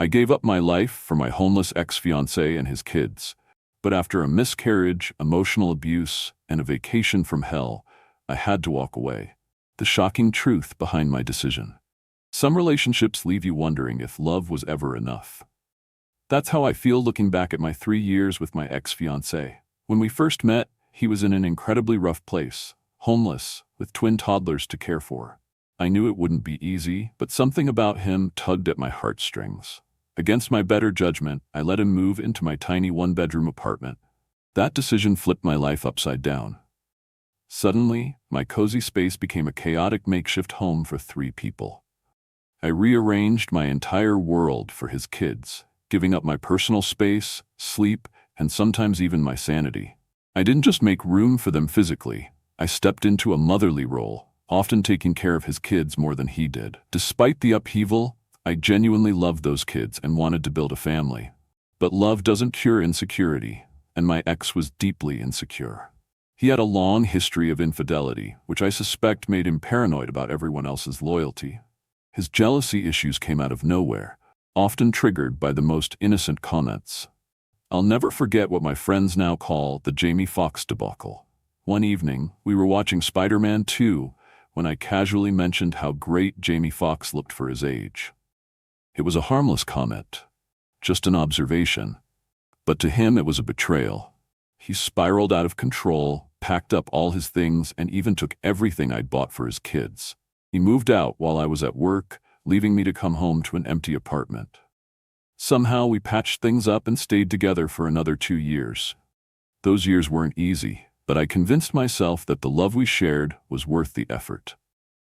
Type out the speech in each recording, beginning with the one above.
I gave up my life for my homeless ex-fiancé and his kids, but after a miscarriage, emotional abuse, and a vacation from hell, I had to walk away. The shocking truth behind my decision. Some relationships leave you wondering if love was ever enough. That's how I feel looking back at my 3 years with my ex-fiancé. When we first met, he was in an incredibly rough place, homeless, with twin toddlers to care for. I knew it wouldn't be easy, but something about him tugged at my heartstrings. Against my better judgment, I let him move into my tiny one-bedroom apartment. That decision flipped my life upside down. Suddenly, my cozy space became a chaotic makeshift home for 3 people. I rearranged my entire world for his kids, giving up my personal space, sleep, and sometimes even my sanity. I didn't just make room for them physically. I stepped into a motherly role, often taking care of his kids more than he did. Despite the upheaval, I genuinely loved those kids and wanted to build a family. But love doesn't cure insecurity, and my ex was deeply insecure. He had a long history of infidelity, which I suspect made him paranoid about everyone else's loyalty. His jealousy issues came out of nowhere, often triggered by the most innocent comments. I'll never forget what my friends now call the Jamie Foxx debacle. One evening, we were watching Spider-Man 2 when I casually mentioned how great Jamie Foxx looked for his age. It was a harmless comment, just an observation. But to him it was a betrayal. He spiraled out of control, packed up all his things, and even took everything I'd bought for his kids. He moved out while I was at work, leaving me to come home to an empty apartment. Somehow we patched things up and stayed together for another 2 years. Those years weren't easy, but I convinced myself that the love we shared was worth the effort.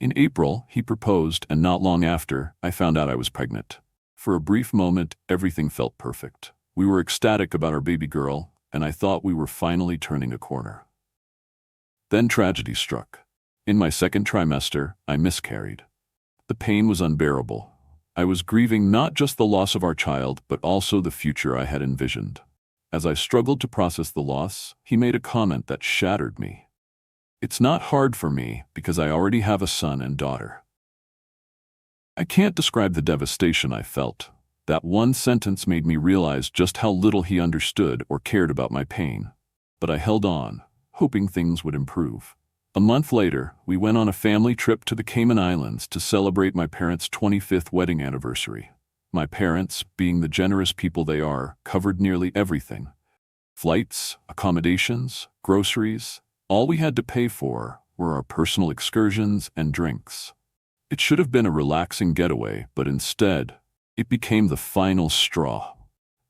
In April, he proposed, and not long after, I found out I was pregnant. For a brief moment, everything felt perfect. We were ecstatic about our baby girl, and I thought we were finally turning a corner. Then tragedy struck. In my second trimester, I miscarried. The pain was unbearable. I was grieving not just the loss of our child, but also the future I had envisioned. As I struggled to process the loss, he made a comment that shattered me. "It's not hard for me because I already have a son and daughter." I can't describe the devastation I felt. That one sentence made me realize just how little he understood or cared about my pain. But I held on, hoping things would improve. A month later, we went on a family trip to the Cayman Islands to celebrate my parents' 25th wedding anniversary. My parents, being the generous people they are, covered nearly everything. Flights, accommodations, groceries. All we had to pay for were our personal excursions and drinks. It should have been a relaxing getaway, but instead, it became the final straw.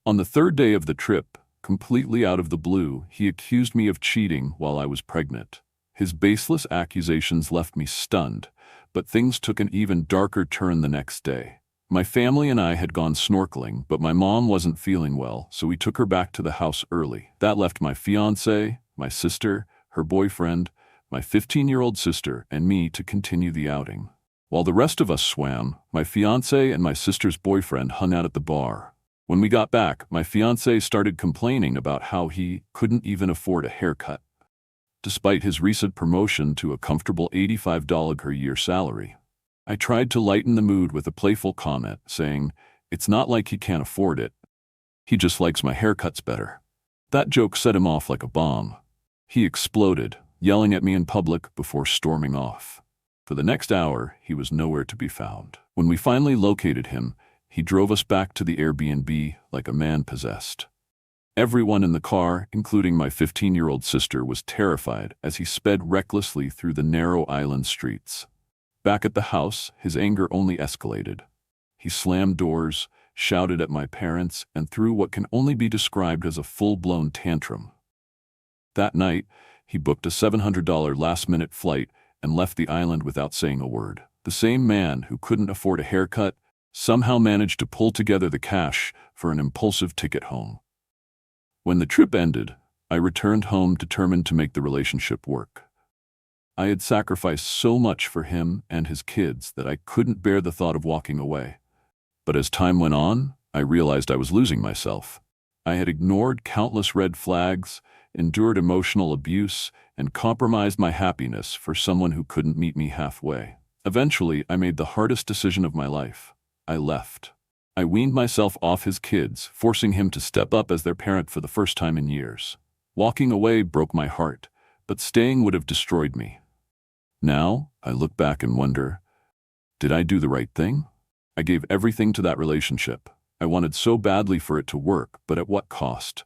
On the 3rd day of the trip, completely out of the blue, he accused me of cheating while I was pregnant. His baseless accusations left me stunned, but things took an even darker turn the next day. My family and I had gone snorkeling, but my mom wasn't feeling well, so we took her back to the house early. That left my fiancé, my sister, her boyfriend, my 15-year-old sister, and me to continue the outing. While the rest of us swam, my fiancé and my sister's boyfriend hung out at the bar. When we got back, my fiancé started complaining about how he couldn't even afford a haircut, despite his recent promotion to a comfortable $85 per year salary. I tried to lighten the mood with a playful comment, saying, "It's not like he can't afford it. He just likes my haircuts better." That joke set him off like a bomb. He exploded, yelling at me in public before storming off. For the next hour, he was nowhere to be found. When we finally located him, he drove us back to the Airbnb like a man possessed. Everyone in the car, including my 15-year-old sister, was terrified as he sped recklessly through the narrow island streets. Back at the house, his anger only escalated. He slammed doors, shouted at my parents, and threw what can only be described as a full-blown tantrum. That night, he booked a $700 last-minute flight and left the island without saying a word. The same man who couldn't afford a haircut somehow managed to pull together the cash for an impulsive ticket home. When the trip ended, I returned home determined to make the relationship work. I had sacrificed so much for him and his kids that I couldn't bear the thought of walking away. But as time went on, I realized I was losing myself. I had ignored countless red flags, endured emotional abuse, and compromised my happiness for someone who couldn't meet me halfway. Eventually, I made the hardest decision of my life. I left. I weaned myself off his kids, forcing him to step up as their parent for the first time in years. Walking away broke my heart, but staying would have destroyed me. Now, I look back and wonder, did I do the right thing? I gave everything to that relationship. I wanted so badly for it to work, but at what cost?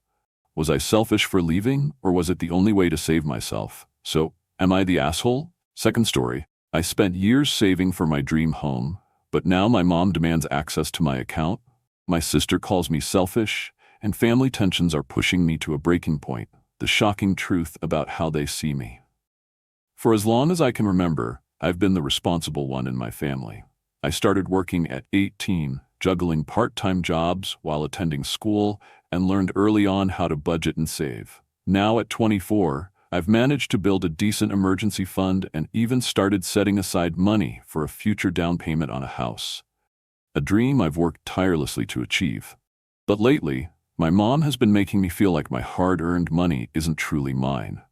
Was I selfish for leaving, or was it the only way to save myself? So, am I the asshole? Second story. I spent years saving for my dream home, but now my mom demands access to my account. My sister calls me selfish, and family tensions are pushing me to a breaking point. The shocking truth about how they see me. For as long as I can remember, I've been the responsible one in my family. I started working at 18, juggling part-time jobs while attending school, and learned early on how to budget and save. Now at 24, I've managed to build a decent emergency fund and even started setting aside money for a future down payment on a house. A dream I've worked tirelessly to achieve. But lately, my mom has been making me feel like my hard-earned money isn't truly mine.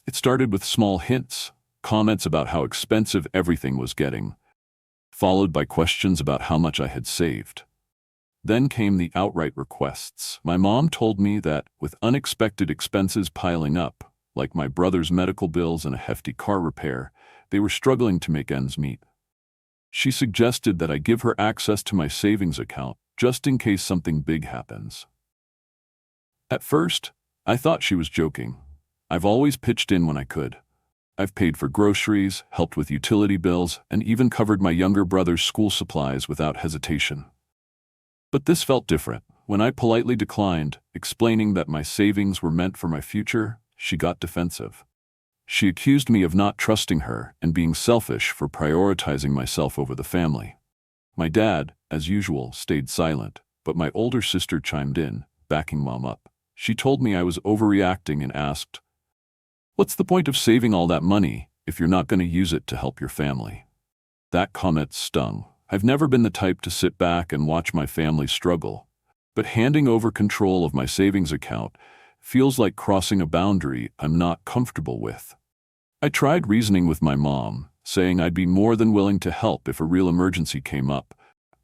It started with small hints, comments about how expensive everything was getting, followed by questions about how much I had saved. Then came the outright requests. My mom told me that, with unexpected expenses piling up, like my brother's medical bills and a hefty car repair, they were struggling to make ends meet. She suggested that I give her access to my savings account, just in case something big happens. At first, I thought she was joking. I've always pitched in when I could. I've paid for groceries, helped with utility bills, and even covered my younger brother's school supplies without hesitation. But this felt different. When I politely declined, explaining that my savings were meant for my future, she got defensive. She accused me of not trusting her and being selfish for prioritizing myself over the family. My dad, as usual, stayed silent, but my older sister chimed in, backing Mom up. She told me I was overreacting and asked, "What's the point of saving all that money if you're not going to use it to help your family?" That comment stung. I've never been the type to sit back and watch my family struggle, but handing over control of my savings account feels like crossing a boundary I'm not comfortable with. I tried reasoning with my mom, saying I'd be more than willing to help if a real emergency came up,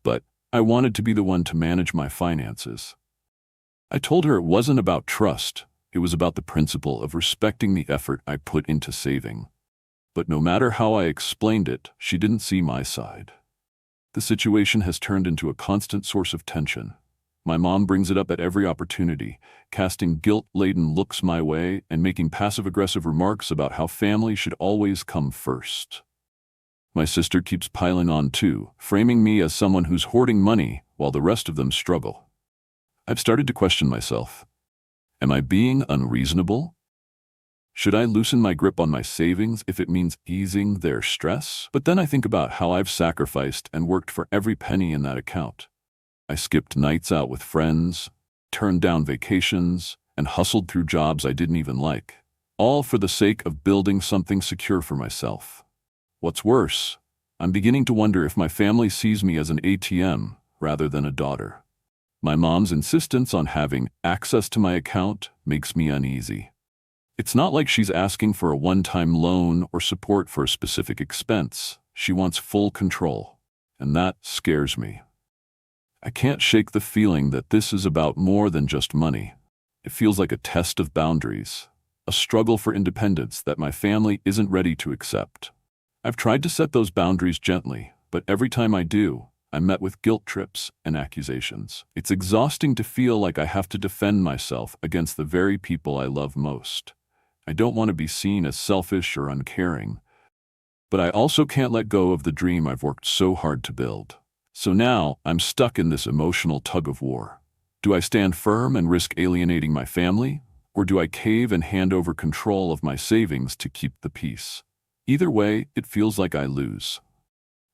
but I wanted to be the one to manage my finances. I told her it wasn't about trust, it was about the principle of respecting the effort I put into saving. But no matter how I explained it, she didn't see my side. The situation has turned into a constant source of tension. My mom brings it up at every opportunity, casting guilt-laden looks my way and making passive-aggressive remarks about how family should always come first. My sister keeps piling on too, framing me as someone who's hoarding money while the rest of them struggle. I've started to question myself. Am I being unreasonable? Should I loosen my grip on my savings if it means easing their stress? But then I think about how I've sacrificed and worked for every penny in that account. I skipped nights out with friends, turned down vacations, and hustled through jobs I didn't even like, all for the sake of building something secure for myself. What's worse, I'm beginning to wonder if my family sees me as an ATM rather than a daughter. My mom's insistence on having access to my account makes me uneasy. It's not like she's asking for a one-time loan or support for a specific expense. She wants full control, and that scares me. I can't shake the feeling that this is about more than just money. It feels like a test of boundaries, a struggle for independence that my family isn't ready to accept. I've tried to set those boundaries gently, but every time I do, I'm met with guilt trips and accusations. It's exhausting to feel like I have to defend myself against the very people I love most. I don't want to be seen as selfish or uncaring, but I also can't let go of the dream I've worked so hard to build. So now, I'm stuck in this emotional tug-of-war. Do I stand firm and risk alienating my family, or do I cave and hand over control of my savings to keep the peace? Either way, it feels like I lose.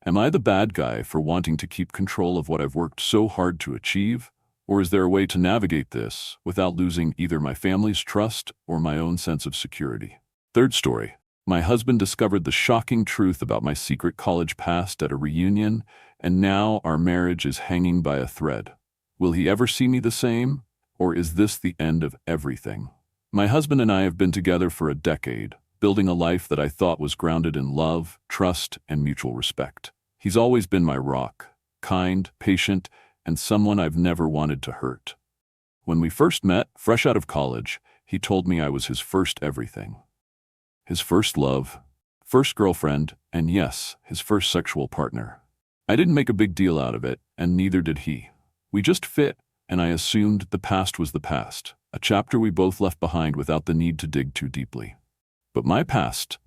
Am I the bad guy for wanting to keep control of what I've worked so hard to achieve? Or is there a way to navigate this without losing either my family's trust or my own sense of security? Third story. My husband discovered the shocking truth about my secret college past at a reunion, and now our marriage is hanging by a thread. Will he ever see me the same? Or is this the end of everything? My husband and I have been together for a decade, building a life that I thought was grounded in love, trust, and mutual respect. He's always been my rock, kind, patient, and someone I've never wanted to hurt. When we first met, fresh out of college, he told me I was his first everything. His first love, first girlfriend, and yes, his first sexual partner. I didn't make a big deal out of it, and neither did he. We just fit, and I assumed the past was the past, a chapter we both left behind without the need to dig too deeply. But my past,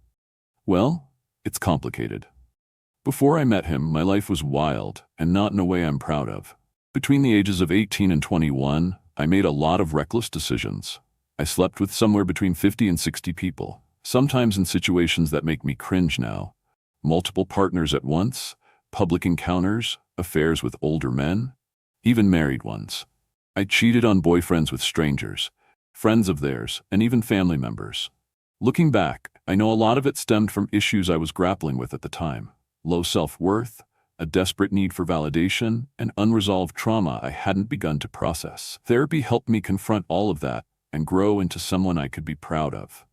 well, it's complicated. Before I met him, my life was wild, and not in a way I'm proud of. Between the ages of 18 and 21, I made a lot of reckless decisions. I slept with somewhere between 50 and 60 people, sometimes in situations that make me cringe now. Multiple partners at once, public encounters, affairs with older men, even married ones. I cheated on boyfriends with strangers, friends of theirs, and even family members. Looking back, I know a lot of it stemmed from issues I was grappling with at the time. Low self-worth, a desperate need for validation, and unresolved trauma I hadn't begun to process. Therapy helped me confront all of that and grow into someone I could be proud of.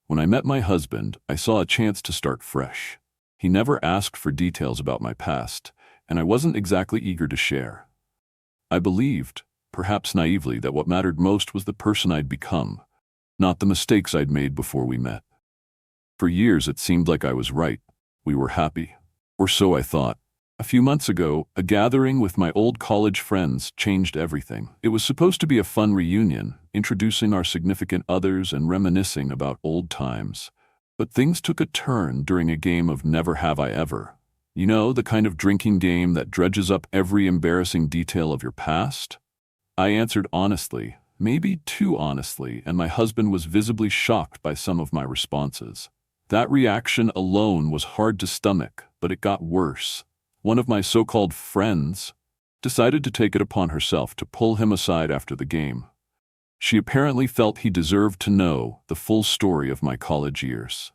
When I met my husband, I saw a chance to start fresh. He never asked for details about my past, and I wasn't exactly eager to share. I believed, perhaps naively, that what mattered most was the person I'd become, not the mistakes I'd made before we met. For years it seemed like I was right. We were happy. Or so I thought. A few months ago, a gathering with my old college friends changed everything. It was supposed to be a fun reunion, introducing our significant others and reminiscing about old times. But things took a turn during a game of Never Have I Ever. You know, the kind of drinking game that dredges up every embarrassing detail of your past? I answered honestly, maybe too honestly, and my husband was visibly shocked by some of my responses. That reaction alone was hard to stomach, but it got worse. One of my so-called friends decided to take it upon herself to pull him aside after the game. She apparently felt he deserved to know the full story of my college years.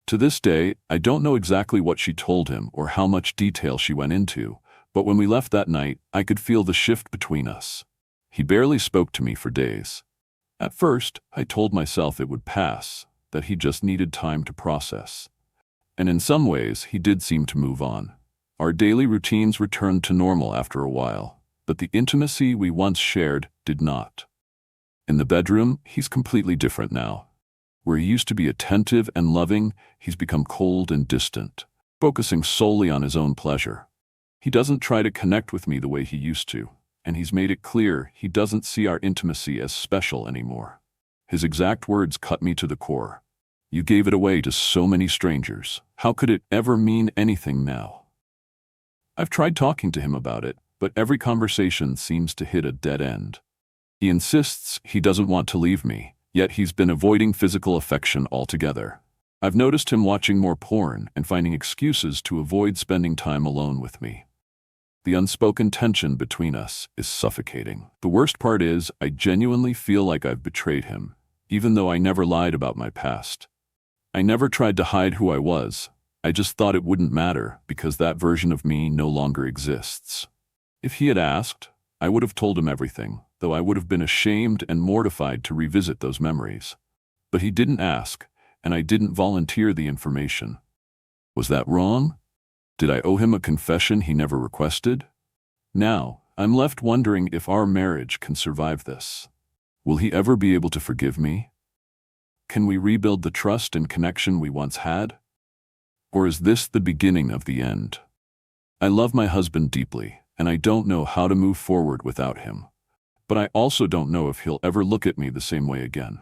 To this day, I don't know exactly what she told him or how much detail she went into, but when we left that night, I could feel the shift between us. He barely spoke to me for days. At first, I told myself it would pass, that he just needed time to process. And in some ways, he did seem to move on. Our daily routines returned to normal after a while, but the intimacy we once shared did not. In the bedroom, he's completely different now. Where he used to be attentive and loving, he's become cold and distant, focusing solely on his own pleasure. He doesn't try to connect with me the way he used to, and he's made it clear he doesn't see our intimacy as special anymore. His exact words cut me to the core. "You gave it away to so many strangers. How could it ever mean anything now?" I've tried talking to him about it, but every conversation seems to hit a dead end. He insists he doesn't want to leave me, yet he's been avoiding physical affection altogether. I've noticed him watching more porn and finding excuses to avoid spending time alone with me. The unspoken tension between us is suffocating. The worst part is, I genuinely feel like I've betrayed him, even though I never lied about my past. I never tried to hide who I was. I just thought it wouldn't matter because that version of me no longer exists. If he had asked, I would have told him everything, though I would have been ashamed and mortified to revisit those memories. But he didn't ask, and I didn't volunteer the information. Was that wrong? Did I owe him a confession he never requested? Now, I'm left wondering if our marriage can survive this. Will he ever be able to forgive me? Can we rebuild the trust and connection we once had? Or is this the beginning of the end? I love my husband deeply, and I don't know how to move forward without him. But I also don't know if he'll ever look at me the same way again.